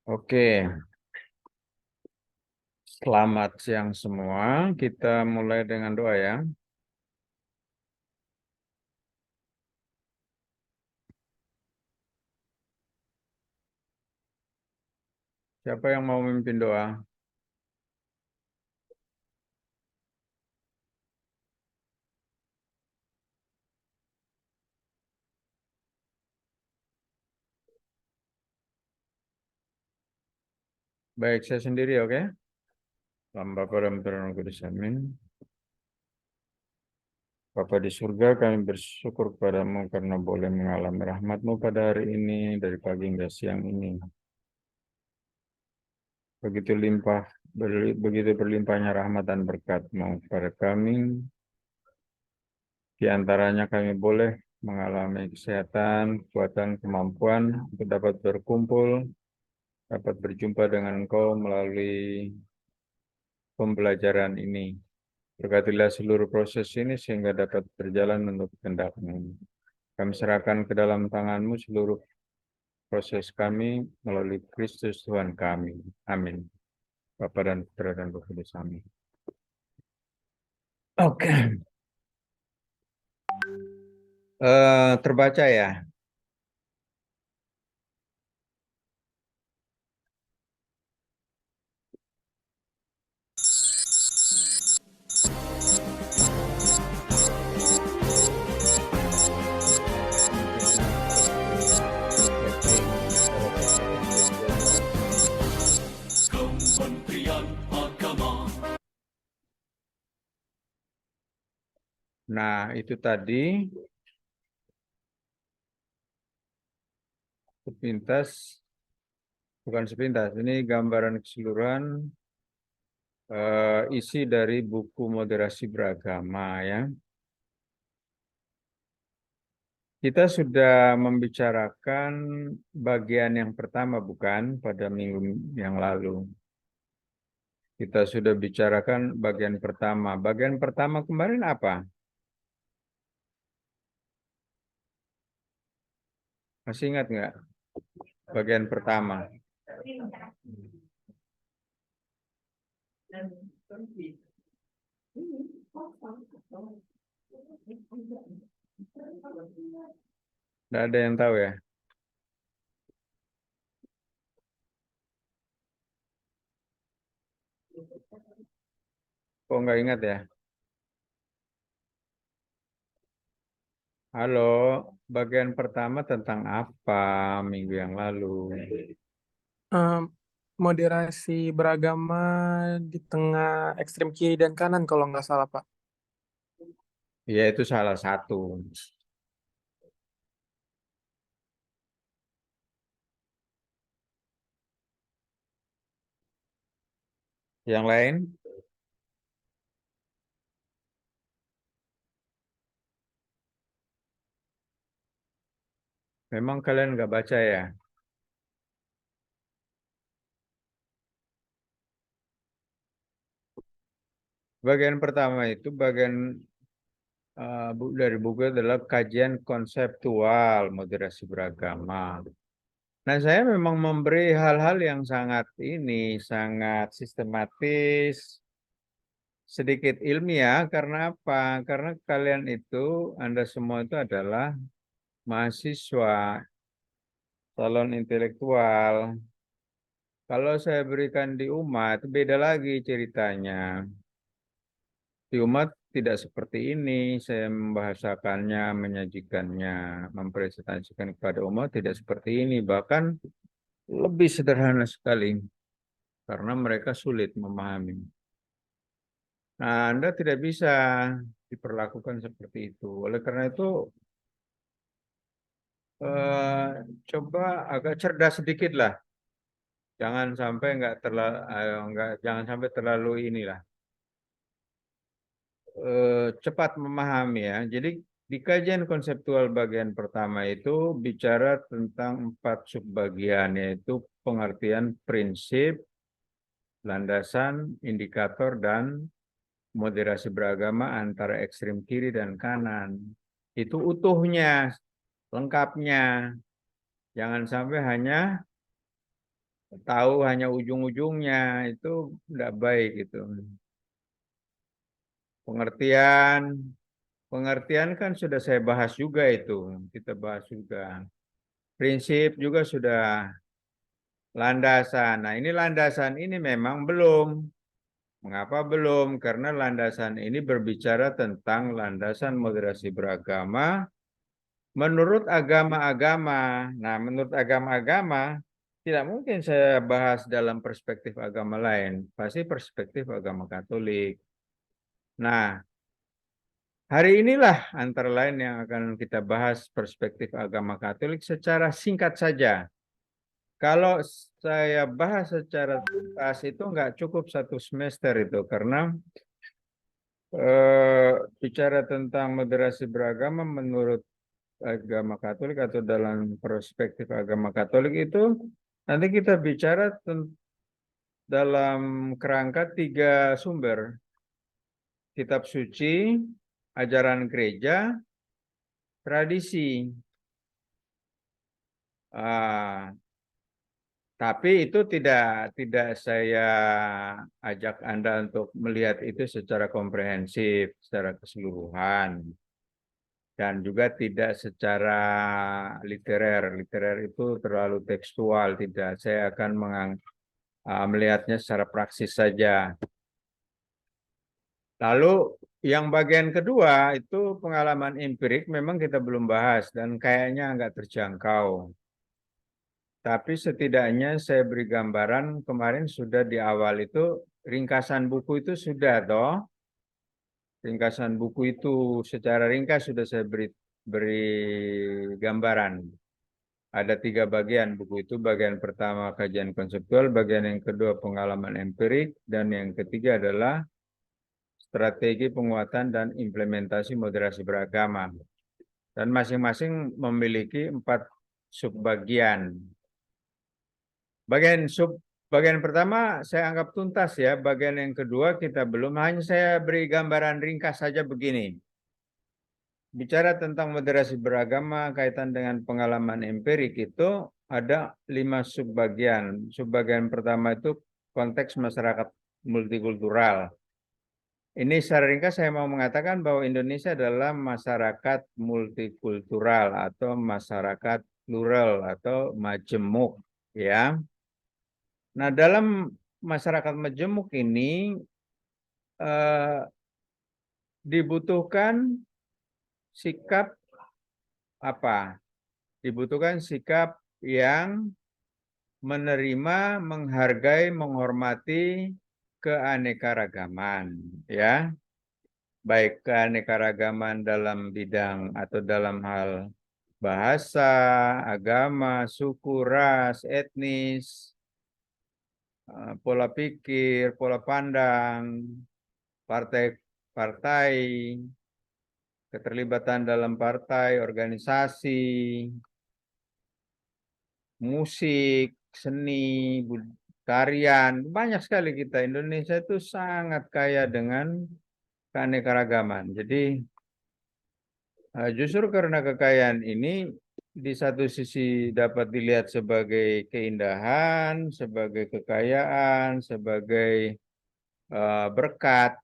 Oke, selamat siang semua. Kita mulai dengan doa ya. Siapa yang mau memimpin doa? Baik, saya sendiri, oke? Dalam Bapa dan Putra dan Roh Kudus, amin. Bapa di surga, kami bersyukur kepadamu karena boleh mengalami rahmat-Mu pada hari ini, dari pagi hingga siang ini. Begitu begitu berlimpahnya rahmat dan berkat-Mu kepada kami. Di antaranya kami boleh mengalami kesehatan, kekuatan, kemampuan untuk dapat berkumpul, dapat berjumpa dengan Engkau melalui pembelajaran ini. Berkatilah seluruh proses ini sehingga dapat berjalan menurut kehendak-Mu. Kami serahkan ke dalam tangan-Mu seluruh proses kami melalui Kristus Tuhan kami. Amin. Bapa dan Putra dan Roh Kudus. Amin. Oke. Terbaca ya. Kementerian Agama. Nah, itu tadi sepintas, bukan sepintas, ini gambaran keseluruhan isi dari buku moderasi beragama ya. Kita sudah membicarakan bagian yang pertama bukan pada minggu yang lalu. Kita sudah bicarakan bagian pertama. Bagian pertama kemarin apa? Masih ingat nggak? Bagian pertama. Nggak ada yang tahu ya? Kok nggak ingat ya? Halo, bagian pertama tentang apa minggu yang lalu? Em, Moderasi beragama di tengah ekstrem kiri dan kanan kalau nggak salah, Pak. Ya, itu salah satu. Yang lain? Memang kalian nggak baca ya? Bagian pertama itu bagian dari buku adalah kajian konseptual moderasi beragama. Nah, saya memang memberi hal-hal yang sangat sistematis, sedikit ilmiah. Karena apa? Karena kalian itu, Anda semua itu adalah mahasiswa, calon intelektual. Kalau saya berikan di umat, beda lagi ceritanya. Di umat tidak seperti ini, saya membahasakannya, menyajikannya, mempresentasikan kepada umat tidak seperti ini, bahkan lebih sederhana sekali, karena mereka sulit memahami. Nah, Anda tidak bisa diperlakukan seperti itu. Oleh karena itu, eh, coba agak cerdas sedikit lah. Jangan sampai jangan sampai terlalu inilah cepat memahami ya. Jadi di kajian konseptual bagian pertama itu bicara tentang 4 subbagian, yaitu pengertian prinsip, landasan, indikator, dan moderasi beragama antara ekstrem kiri dan kanan. Itu utuhnya, lengkapnya. Jangan sampai hanya tahu hanya ujung-ujungnya itu tidak baik itu. Pengertian, pengertian kan sudah saya bahas juga itu, kita bahas juga. Prinsip juga sudah, landasan. Nah, ini landasan ini memang belum. Mengapa belum? Karena landasan ini berbicara tentang landasan moderasi beragama menurut agama-agama. Nah, menurut agama-agama tidak mungkin saya bahas dalam perspektif agama lain, pasti perspektif agama Katolik. Nah, hari inilah antara lain yang akan kita bahas perspektif agama Katolik secara singkat saja. Kalau saya bahas secara tuntas itu nggak cukup 1 semester itu, karena bicara tentang moderasi beragama menurut agama Katolik atau dalam perspektif agama Katolik itu nanti kita bicara dalam kerangka 3 sumber: kitab suci, ajaran gereja, tradisi. Ah, tapi itu tidak saya ajak Anda untuk melihat itu secara komprehensif, secara keseluruhan, dan juga tidak secara literer. Literer itu terlalu tekstual, tidak. Saya akan melihatnya secara praksis saja. Lalu yang bagian kedua itu pengalaman empirik, memang kita belum bahas dan kayaknya nggak terjangkau. Tapi setidaknya saya beri gambaran, kemarin sudah di awal itu ringkasan buku itu sudah toh. Ringkasan buku itu secara ringkas sudah saya beri gambaran. Ada 3 bagian buku itu. Bagian pertama kajian konseptual, bagian yang kedua pengalaman empirik, dan yang ketiga adalah strategi penguatan dan implementasi moderasi beragama. Dan masing-masing memiliki 4 subbagian. Bagian pertama saya anggap tuntas ya. Bagian yang kedua kita belum, hanya saya beri gambaran ringkas saja begini. Bicara tentang moderasi beragama kaitan dengan pengalaman empirik itu ada 5 subbagian. Subbagian pertama itu konteks masyarakat multikultural. Ini secara ringkas saya mau mengatakan bahwa Indonesia adalah masyarakat multikultural atau masyarakat plural atau majemuk, ya. Nah, dalam masyarakat majemuk ini eh, dibutuhkan sikap apa? Dibutuhkan sikap yang menerima, menghargai, menghormati keanekaragaman, ya. Baik keanekaragaman dalam bidang atau dalam hal bahasa, agama, suku, ras, etnis, pola pikir, pola pandang, partai-partai, keterlibatan dalam partai, organisasi, musik, seni, tarian, banyak sekali kita. Indonesia itu sangat kaya dengan keanekaragaman. Jadi justru karena kekayaan ini di satu sisi dapat dilihat sebagai keindahan, sebagai kekayaan, sebagai berkat.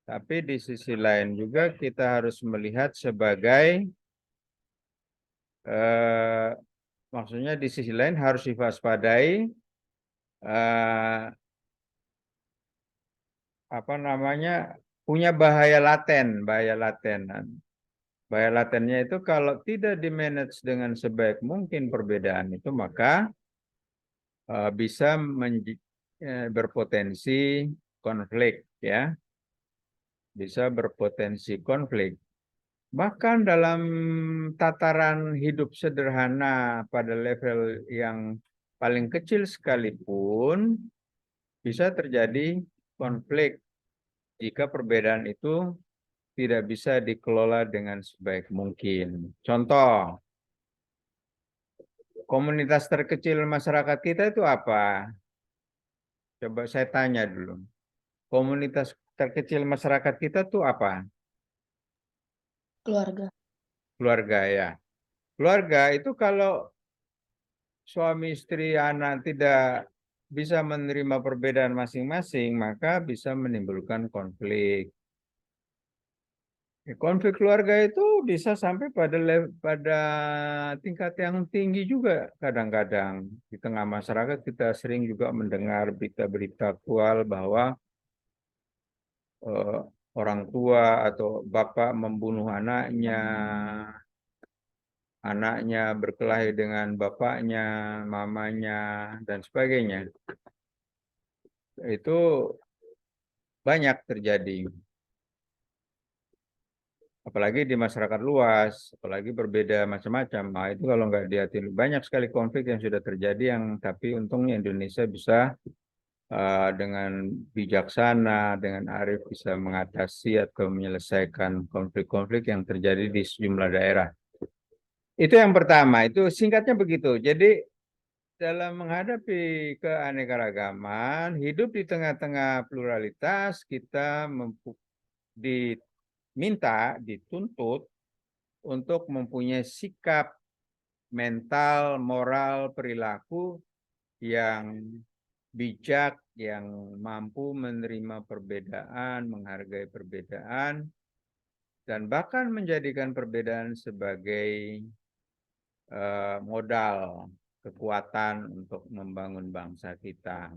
Tapi di sisi lain juga kita harus melihat sebagai maksudnya di sisi lain harus diwaspadai apa namanya, punya bahaya laten, bahaya laten. Bahaya latennya itu kalau tidak dimanage dengan sebaik mungkin perbedaan itu, maka bisa berpotensi konflik, ya. Bisa berpotensi konflik. Bahkan dalam tataran hidup sederhana pada level yang paling kecil sekalipun bisa terjadi konflik jika perbedaan itu tidak bisa dikelola dengan sebaik mungkin. Contoh, komunitas terkecil masyarakat kita itu apa? Coba saya tanya dulu. Komunitas terkecil masyarakat kita itu apa? Keluarga. Keluarga, ya. Keluarga itu kalau suami istri anak tidak bisa menerima perbedaan masing-masing, maka bisa menimbulkan konflik. Konflik keluarga itu bisa sampai pada tingkat yang tinggi juga kadang-kadang. Di tengah masyarakat kita sering juga mendengar berita-berita aktual bahwa eh, orang tua atau bapak membunuh anaknya berkelahi dengan bapaknya, mamanya, dan sebagainya. Itu banyak terjadi. Apalagi di masyarakat luas, apalagi berbeda macam-macam. Nah, itu kalau nggak dihati, banyak sekali konflik yang sudah terjadi yang tapi untungnya Indonesia bisa dengan bijaksana, dengan arif bisa mengatasi atau menyelesaikan konflik-konflik yang terjadi di sejumlah daerah. Itu yang pertama, itu singkatnya begitu. Jadi dalam menghadapi keanekaragaman, hidup di tengah-tengah pluralitas, kita diminta, dituntut untuk mempunyai sikap mental, moral, perilaku yang bijak, yang mampu menerima perbedaan, menghargai perbedaan, dan bahkan menjadikan perbedaan sebagai modal kekuatan untuk membangun bangsa kita.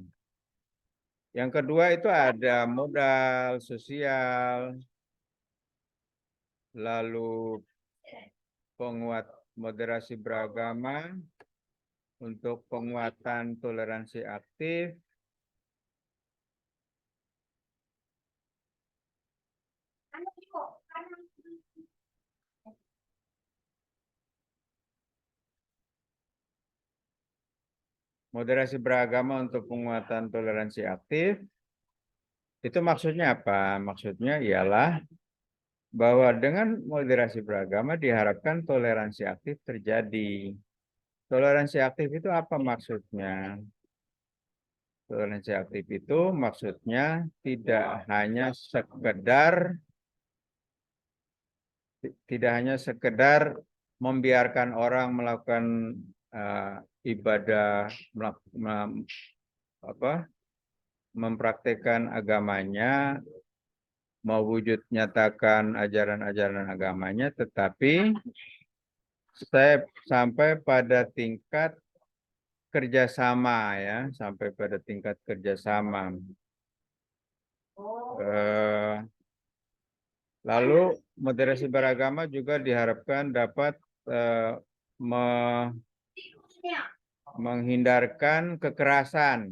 Yang kedua itu ada modal sosial, lalu penguat moderasi beragama untuk penguatan toleransi aktif, moderasi beragama untuk penguatan toleransi aktif. Itu maksudnya apa? Maksudnya ialah bahwa dengan moderasi beragama diharapkan toleransi aktif terjadi. Toleransi aktif itu apa maksudnya? Toleransi aktif itu maksudnya tidak hanya sekedar membiarkan orang melakukan ibadah, mempraktekkan agamanya, mewujud nyatakan ajaran-ajaran agamanya, tetapi saya sampai pada tingkat kerjasama ya, sampai pada tingkat kerjasama. Eh, Lalu moderasi beragama juga diharapkan dapat menghindarkan kekerasan,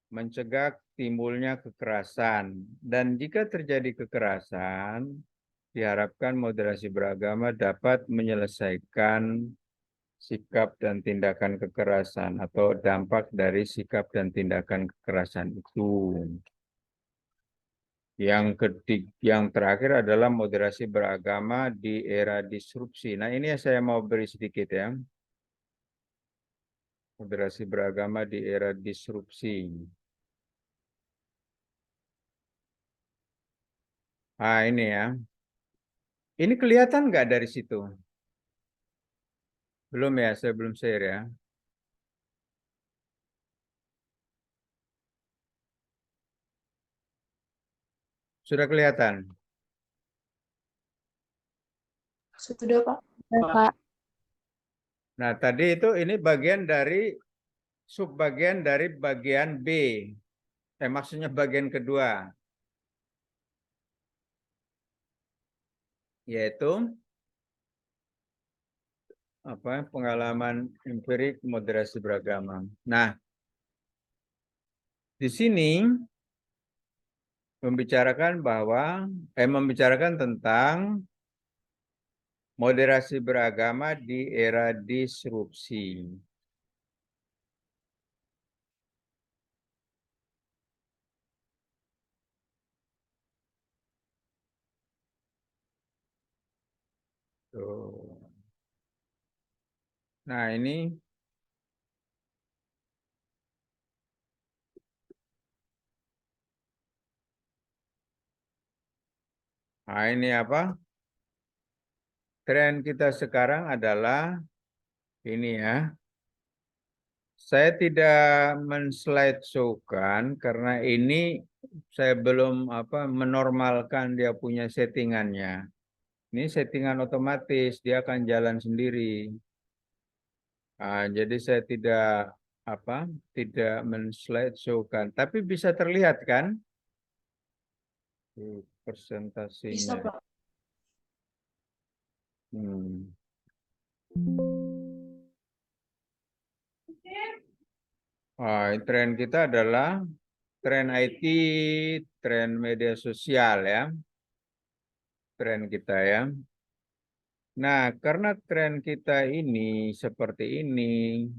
mencegah timbulnya kekerasan. Dan jika terjadi kekerasan, diharapkan moderasi beragama dapat menyelesaikan sikap dan tindakan kekerasan atau dampak dari sikap dan tindakan kekerasan itu. Yang terakhir adalah moderasi beragama di era disrupsi. Nah, ini saya mau beri sedikit ya. Moderasi beragama di era disrupsi. Ah, ini ya. Ini kelihatan nggak dari situ? Belum ya, saya belum share ya. Sudah kelihatan? Sudah, Pak. Ya, Pak. Nah, tadi itu ini bagian dari subbagian dari bagian B. Maksudnya bagian kedua, yaitu pengalaman empirik moderasi beragama. Nah, di sini membicarakan tentang moderasi beragama di era disrupsi. Tuh. Nah, ini apa? Tren kita sekarang adalah Ini ya. Saya tidak men-slideshow-kan karena ini saya belum menormalkan dia punya settingannya. Ini settingan otomatis, dia akan jalan sendiri. Jadi saya tidak men-slideshow-kan, tapi bisa terlihat kan Bisa, presentasinya. Pak. Hmm. Tren kita adalah tren IT, tren media sosial ya, tren kita ya. Nah, karena tren kita ini seperti ini,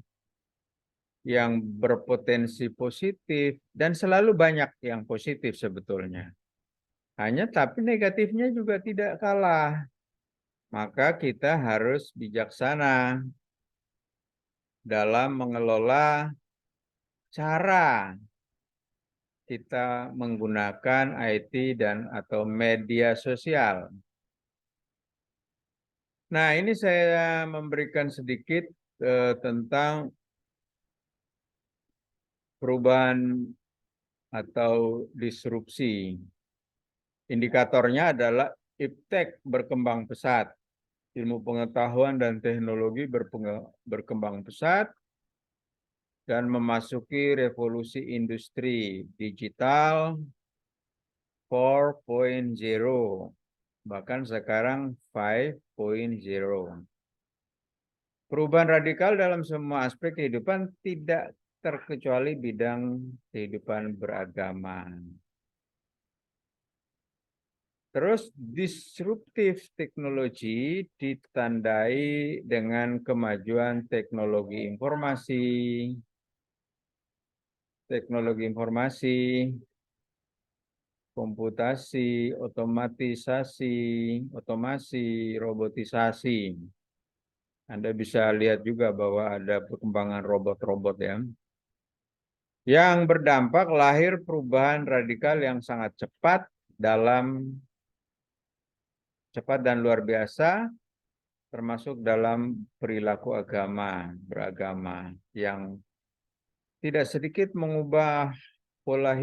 yang berpotensi positif dan selalu banyak yang positif sebetulnya. Hanya tapi negatifnya juga tidak kalah. Maka kita harus bijaksana dalam mengelola cara kita menggunakan IT dan atau media sosial. Nah, ini saya memberikan sedikit tentang perubahan atau disrupsi. Indikatornya adalah iptek berkembang pesat. Ilmu pengetahuan dan teknologi berkembang pesat dan memasuki revolusi industri digital 4.0, bahkan sekarang 5.0. Perubahan radikal dalam semua aspek kehidupan tidak terkecuali bidang kehidupan beragama. Terus disruptif teknologi ditandai dengan kemajuan teknologi informasi, komputasi, otomasi, robotisasi. Anda bisa lihat juga bahwa ada perkembangan robot-robot ya. Yang berdampak lahir perubahan radikal yang sangat cepat dan luar biasa, termasuk dalam perilaku beragama yang tidak sedikit mengubah pola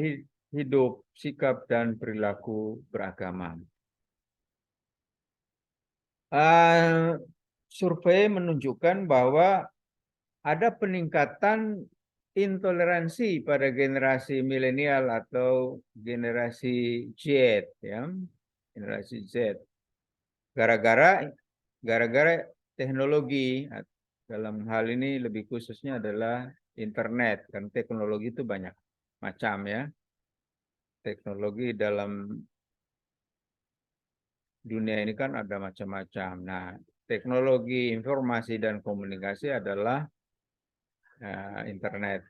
hidup, sikap, dan perilaku beragama. Survei menunjukkan bahwa ada peningkatan intoleransi pada generasi milenial atau generasi Z, ya, generasi Z. Gara-gara teknologi, dalam hal ini lebih khususnya adalah internet, kan teknologi itu banyak macam ya. Teknologi dalam dunia ini kan ada macam-macam. Nah, teknologi informasi dan komunikasi adalah internet.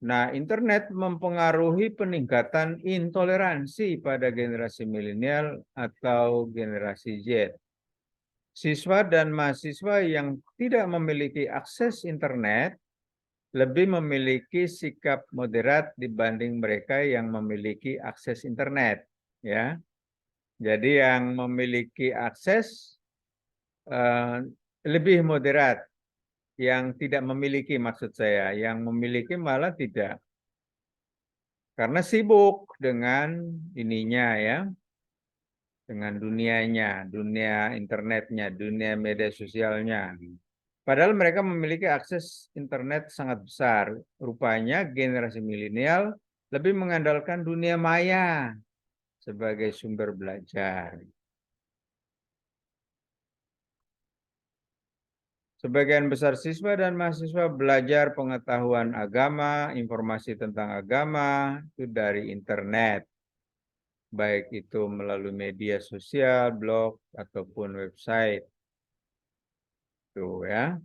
Nah, internet mempengaruhi peningkatan intoleransi pada generasi milenial atau generasi Z. Siswa dan mahasiswa yang tidak memiliki akses internet lebih memiliki sikap moderat dibanding mereka yang memiliki akses internet, ya. Jadi yang memiliki akses lebih moderat, yang tidak memiliki maksud saya, yang memiliki malah tidak. Karena sibuk dengan ininya ya, dengan dunianya, dunia internetnya, dunia media sosialnya. Padahal mereka memiliki akses internet sangat besar. Rupanya generasi milenial lebih mengandalkan dunia maya sebagai sumber belajar. Sebagian besar siswa dan mahasiswa belajar pengetahuan agama, informasi tentang agama itu dari internet. Baik itu melalui media sosial, blog, ataupun website. Tuh ya.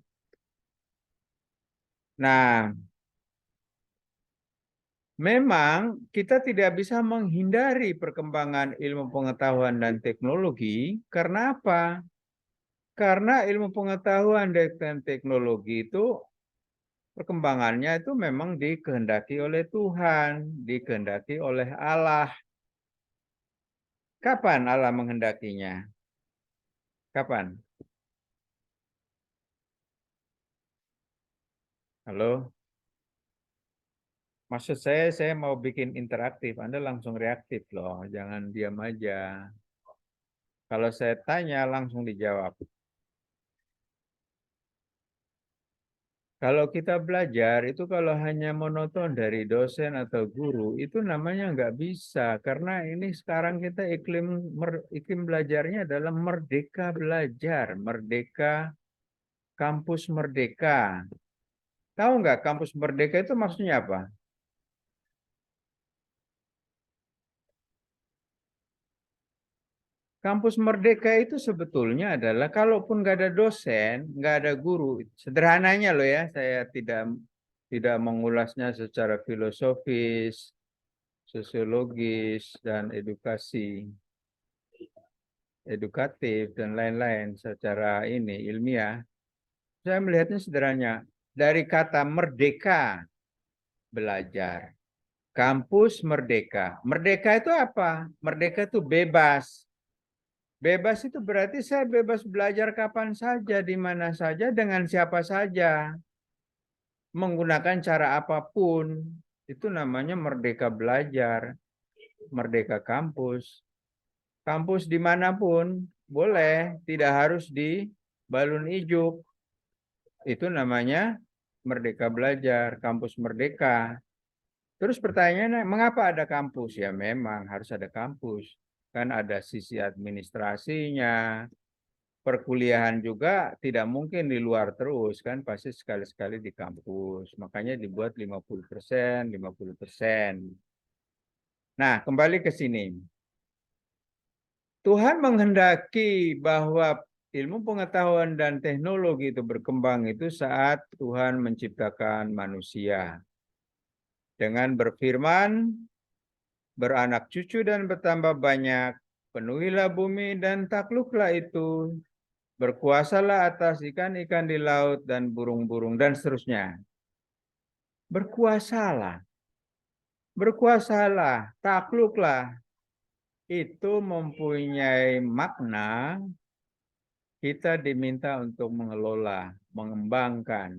Nah, memang kita tidak bisa menghindari perkembangan ilmu pengetahuan dan teknologi. Karena apa? Karena ilmu pengetahuan dan teknologi itu perkembangannya itu memang dikehendaki oleh Tuhan, dikehendaki oleh Allah. Kapan Allah menghendakinya? Kapan? Halo? Maksud saya mau bikin interaktif, Anda langsung reaktif loh, jangan diam aja. Kalau saya tanya langsung dijawab. Kalau kita belajar itu kalau hanya monoton dari dosen atau guru itu namanya nggak bisa karena ini sekarang kita iklim belajarnya adalah merdeka belajar, merdeka kampus merdeka. Tahu nggak kampus merdeka itu maksudnya apa? Kampus merdeka itu sebetulnya adalah kalaupun nggak ada dosen, nggak ada guru, sederhananya loh ya, saya tidak mengulasnya secara filosofis, sosiologis dan edukatif dan lain-lain secara ini ilmiah. Saya melihatnya sederhana dari kata merdeka belajar. Kampus merdeka. Merdeka itu apa? Merdeka itu bebas. Bebas itu berarti saya bebas belajar kapan saja, di mana saja, dengan siapa saja. Menggunakan cara apapun. Itu namanya merdeka belajar. Merdeka kampus. Kampus dimanapun boleh, tidak harus di Balun Ijuk. Itu namanya merdeka belajar, kampus merdeka. Terus pertanyaannya, mengapa ada kampus? Ya memang harus ada kampus. Kan ada sisi administrasinya, perkuliahan juga tidak mungkin di luar terus, kan pasti sekali-sekali di kampus. Makanya dibuat 50%, 50%. Nah, kembali ke sini. Tuhan menghendaki bahwa ilmu pengetahuan dan teknologi itu berkembang itu saat Tuhan menciptakan manusia. Dengan berfirman, beranak cucu dan bertambah banyak, penuhilah bumi dan takluklah itu, berkuasalah atas ikan-ikan di laut dan burung-burung dan seterusnya. Berkuasalah, berkuasalah, takluklah. Itu mempunyai makna kita diminta untuk mengelola, mengembangkan,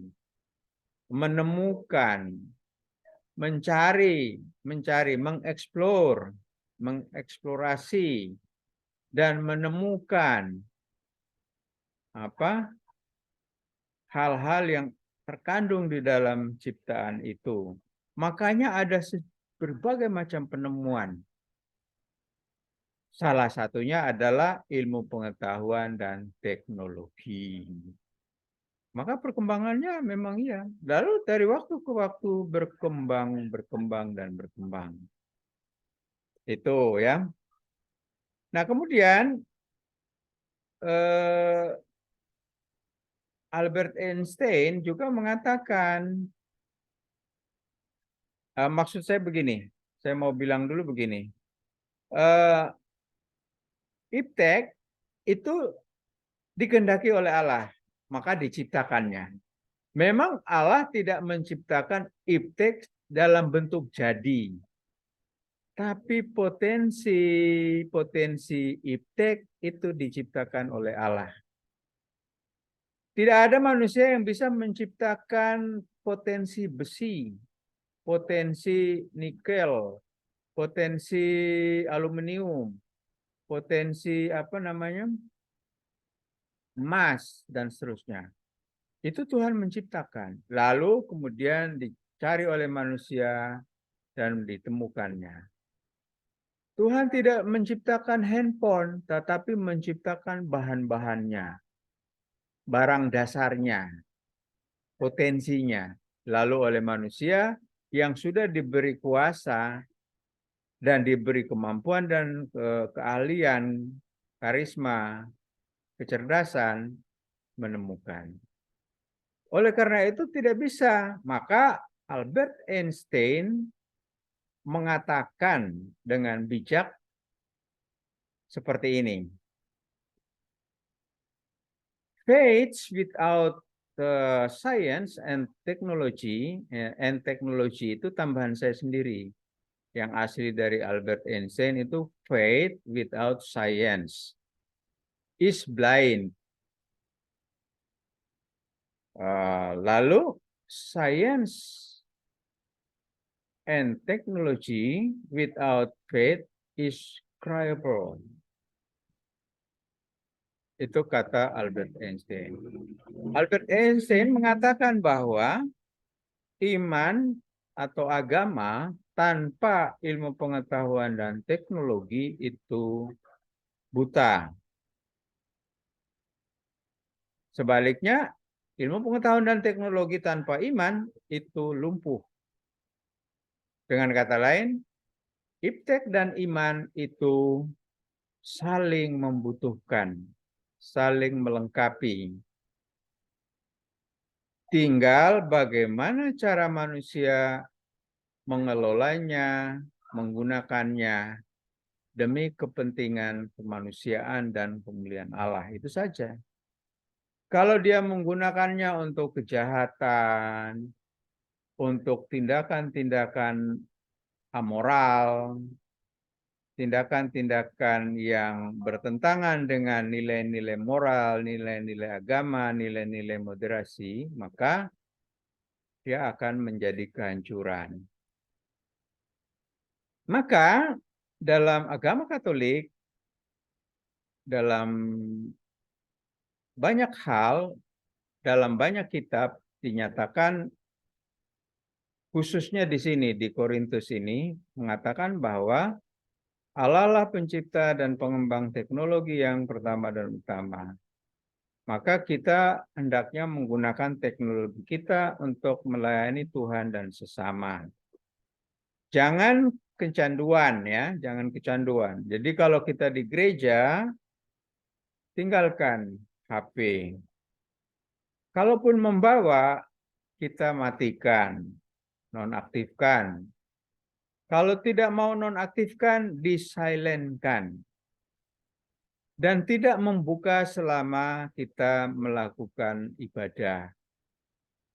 menemukan, mencari, mengeksplorasi, dan menemukan hal-hal yang terkandung di dalam ciptaan itu. Makanya ada berbagai macam penemuan. Salah satunya adalah ilmu pengetahuan dan teknologi. Maka perkembangannya memang iya. Lalu dari waktu ke waktu berkembang dan berkembang. Itu ya. Nah kemudian Albert Einstein juga mengatakan, maksud saya begini, saya mau bilang dulu begini. Iptek itu dikehendaki oleh Allah, maka diciptakannya. Memang Allah tidak menciptakan iptek dalam bentuk jadi. Tapi potensi iptek itu diciptakan oleh Allah. Tidak ada manusia yang bisa menciptakan potensi besi, potensi nikel, potensi aluminium, potensi emas dan seterusnya. Itu Tuhan menciptakan. Lalu kemudian dicari oleh manusia dan ditemukannya. Tuhan tidak menciptakan handphone, tetapi menciptakan bahan-bahannya, barang dasarnya, potensinya. Lalu oleh manusia yang sudah diberi kuasa dan diberi kemampuan dan keahlian, karisma, kecerdasan, menemukan. Oleh karena itu tidak bisa. Maka Albert Einstein mengatakan dengan bijak seperti ini. Faith without science and technology itu tambahan saya sendiri. Yang asli dari Albert Einstein itu faith without science is blind. Lalu science and technology without faith is crippled. Itu kata Albert Einstein. Albert Einstein mengatakan bahwa iman atau agama tanpa ilmu pengetahuan dan teknologi itu buta. Sebaliknya, ilmu pengetahuan dan teknologi tanpa iman itu lumpuh. Dengan kata lain, iptek dan iman itu saling membutuhkan, saling melengkapi. Tinggal bagaimana cara manusia mengelolanya, menggunakannya demi kepentingan kemanusiaan dan pemulihan Allah. Itu saja. Kalau dia menggunakannya untuk kejahatan, untuk tindakan-tindakan amoral, tindakan-tindakan yang bertentangan dengan nilai-nilai moral, nilai-nilai agama, nilai-nilai moderasi, maka dia akan menjadi kehancuran. Maka dalam agama Katolik, dalam banyak hal, dalam banyak kitab dinyatakan, khususnya di sini, di Korintus ini, mengatakan bahwa Allah lah pencipta dan pengembang teknologi yang pertama dan utama. Maka kita hendaknya menggunakan teknologi kita untuk melayani Tuhan dan sesama. Jangan kecanduan ya, jangan kecanduan. Jadi kalau kita di gereja, tinggalkan HP. Kalaupun membawa, kita matikan, nonaktifkan. Kalau tidak mau nonaktifkan, disilentkan. Dan tidak membuka selama kita melakukan ibadah.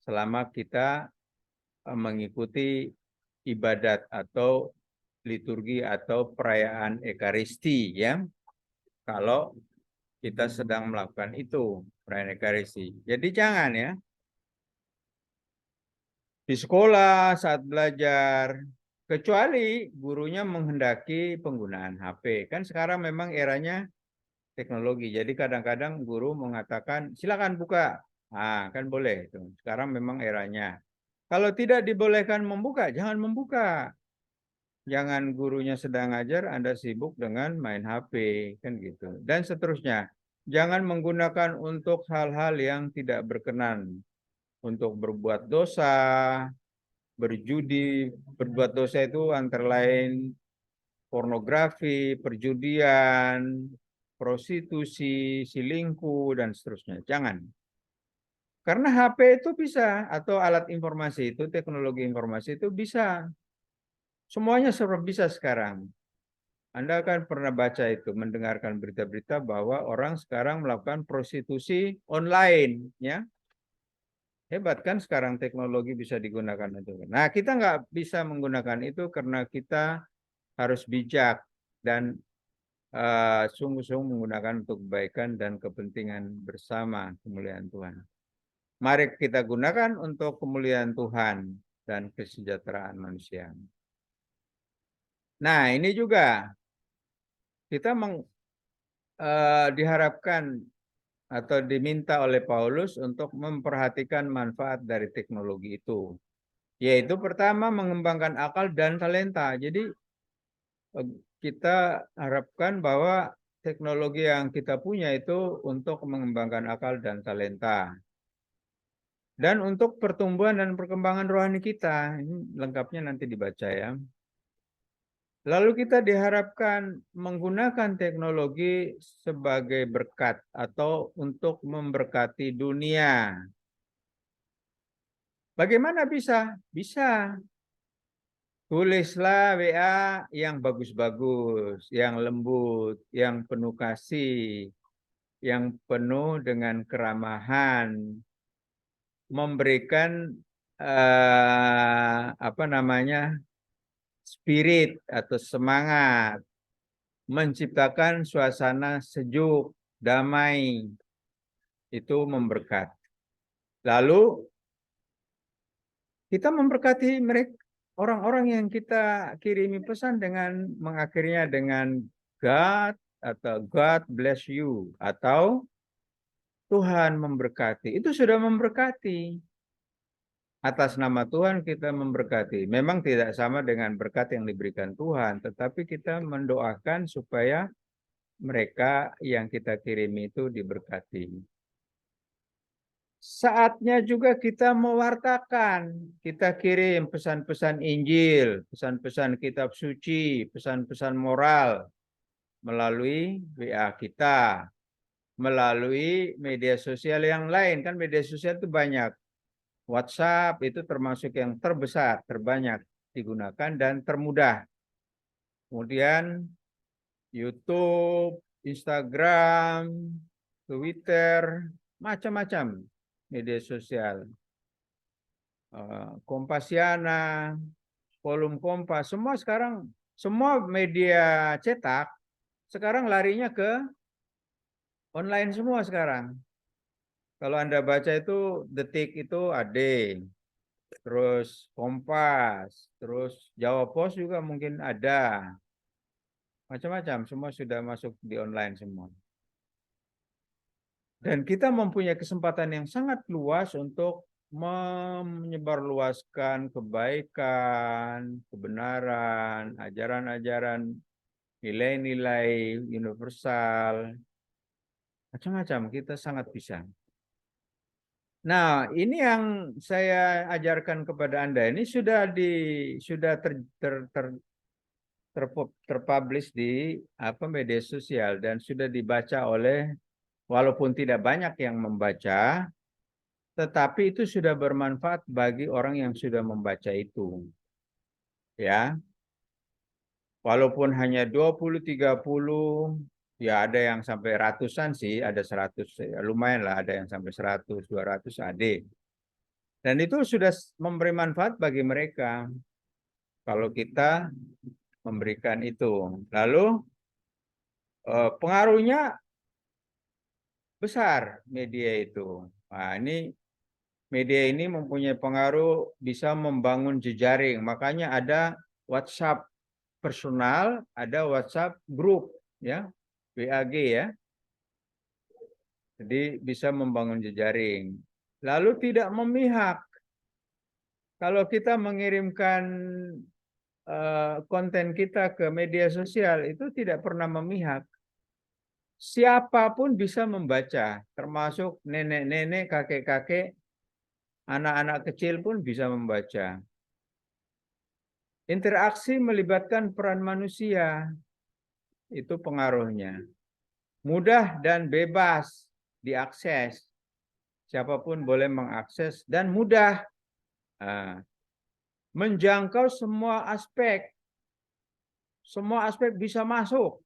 Selama kita mengikuti ibadat atau liturgi atau perayaan Ekaristi ya. Kalau kita sedang melakukan itu, perayaan Ekaristi. Jadi jangan ya. Di sekolah saat belajar, kecuali gurunya menghendaki penggunaan HP. Kan sekarang memang eranya teknologi. Jadi kadang-kadang guru mengatakan silakan buka. Ah, kan boleh itu. Sekarang memang eranya. Kalau tidak dibolehkan membuka, jangan membuka. Jangan gurunya sedang ngajar, Anda sibuk dengan main HP, kan gitu. Dan seterusnya. Jangan menggunakan untuk hal-hal yang tidak berkenan. Untuk berbuat dosa, berjudi. Berbuat dosa itu antara lain pornografi, perjudian, prostitusi, selingkuh, dan seterusnya. Jangan. Karena HP itu bisa, atau alat informasi itu, teknologi informasi itu bisa. Semuanya serba bisa sekarang. Anda akan pernah baca itu, mendengarkan berita-berita bahwa orang sekarang melakukan prostitusi online. Ya, hebat kan sekarang teknologi bisa digunakan itu. Nah, kita nggak bisa menggunakan itu karena kita harus bijak dan sungguh-sungguh menggunakan untuk kebaikan dan kepentingan bersama kemuliaan Tuhan. Mari kita gunakan untuk kemuliaan Tuhan dan kesejahteraan manusia. Nah, ini juga kita diharapkan atau diminta oleh Paulus untuk memperhatikan manfaat dari teknologi itu. Yaitu pertama mengembangkan akal dan talenta. Jadi kita harapkan bahwa teknologi yang kita punya itu untuk mengembangkan akal dan talenta. Dan untuk pertumbuhan dan perkembangan rohani kita. Ini lengkapnya nanti dibaca ya. Lalu kita diharapkan menggunakan teknologi sebagai berkat atau untuk memberkati dunia. Bagaimana bisa? Bisa. Tulislah WA yang bagus-bagus, yang lembut, yang penuh kasih, yang penuh dengan keramahan, memberikan spirit atau semangat, menciptakan suasana sejuk, damai, itu memberkat. Lalu Kita memberkati mereka, orang-orang yang kita kirimi pesan dengan mengakhirinya dengan God atau God bless you atau Tuhan memberkati. Itu sudah memberkati. Atas nama Tuhan kita memberkati. Memang tidak sama dengan berkat yang diberikan Tuhan, tetapi kita mendoakan supaya mereka yang kita kirimi itu diberkati. Saatnya juga kita mewartakan. Kita kirim pesan-pesan Injil, pesan-pesan kitab suci, pesan-pesan moral melalui WA kita, melalui media sosial yang lain. Kan media sosial itu banyak. WhatsApp itu termasuk yang terbesar, terbanyak digunakan dan termudah. Kemudian YouTube, Instagram, Twitter, macam-macam media sosial. Kompasiana, Forum Kompas, semua sekarang, semua media cetak sekarang larinya ke online semua sekarang. Kalau Anda baca itu Detik itu AD, terus Kompas, terus Jawa Pos juga mungkin ada. Macam-macam, semua sudah masuk di online semua. Dan kita mempunyai kesempatan yang sangat luas untuk menyebarluaskan kebaikan, kebenaran, ajaran-ajaran, nilai-nilai universal. Macam-macam, kita sangat bisa. Nah, ini yang saya ajarkan kepada Anda ini sudah terpublish di media sosial dan sudah dibaca oleh, walaupun tidak banyak yang membaca, tetapi itu sudah bermanfaat bagi orang yang sudah membaca itu. Ya. Walaupun hanya 20 30, ya ada yang sampai ratusan sih, ada 100, ya, lumayan lah, ada yang sampai 100, 200 ada. Dan itu sudah memberi manfaat bagi mereka kalau kita memberikan itu. Lalu pengaruhnya besar media itu. Nah, ini media ini mempunyai pengaruh bisa membangun jejaring. Makanya ada WhatsApp personal, ada WhatsApp grup, ya, WAG ya. Jadi bisa membangun jejaring. Lalu tidak memihak. Kalau kita mengirimkan konten kita ke media sosial itu tidak pernah memihak. Siapapun bisa membaca, termasuk nenek-nenek, kakek-kakek, anak-anak kecil pun bisa membaca. Interaksi melibatkan peran manusia, itu pengaruhnya. Mudah dan bebas diakses. Siapapun boleh mengakses dan mudah. Menjangkau semua aspek. Semua aspek bisa masuk.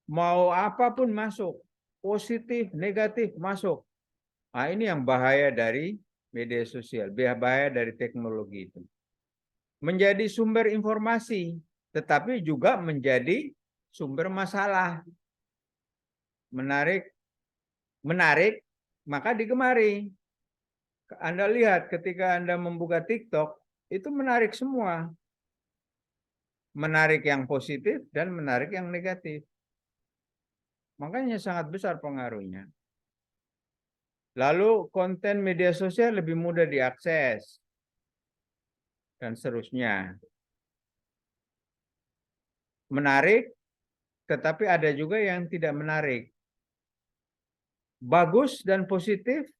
Mau apapun masuk. Positif, negatif masuk. Nah, ini yang bahaya dari media sosial. Bahaya dari teknologi itu. Menjadi sumber informasi. Tetapi juga menjadi sumber masalah. Menarik, maka digemari. Anda lihat ketika Anda membuka TikTok, itu menarik semua. Menarik yang positif dan menarik yang negatif. Makanya sangat besar pengaruhnya. Lalu konten media sosial lebih mudah diakses. Dan seterusnya. Menarik, tetapi ada juga yang tidak menarik. Bagus dan positif,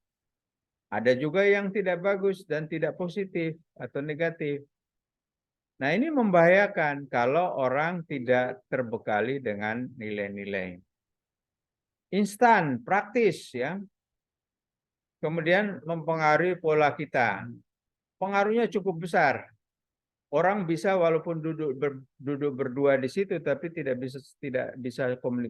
ada juga yang tidak bagus dan tidak positif atau negatif. Nah, ini membahayakan kalau orang tidak terbekali dengan nilai-nilai. Instan, praktis ya. Kemudian mempengaruhi pola kita. Pengaruhnya cukup besar. Orang bisa walaupun duduk berdua di situ tapi tidak bisa komunikasi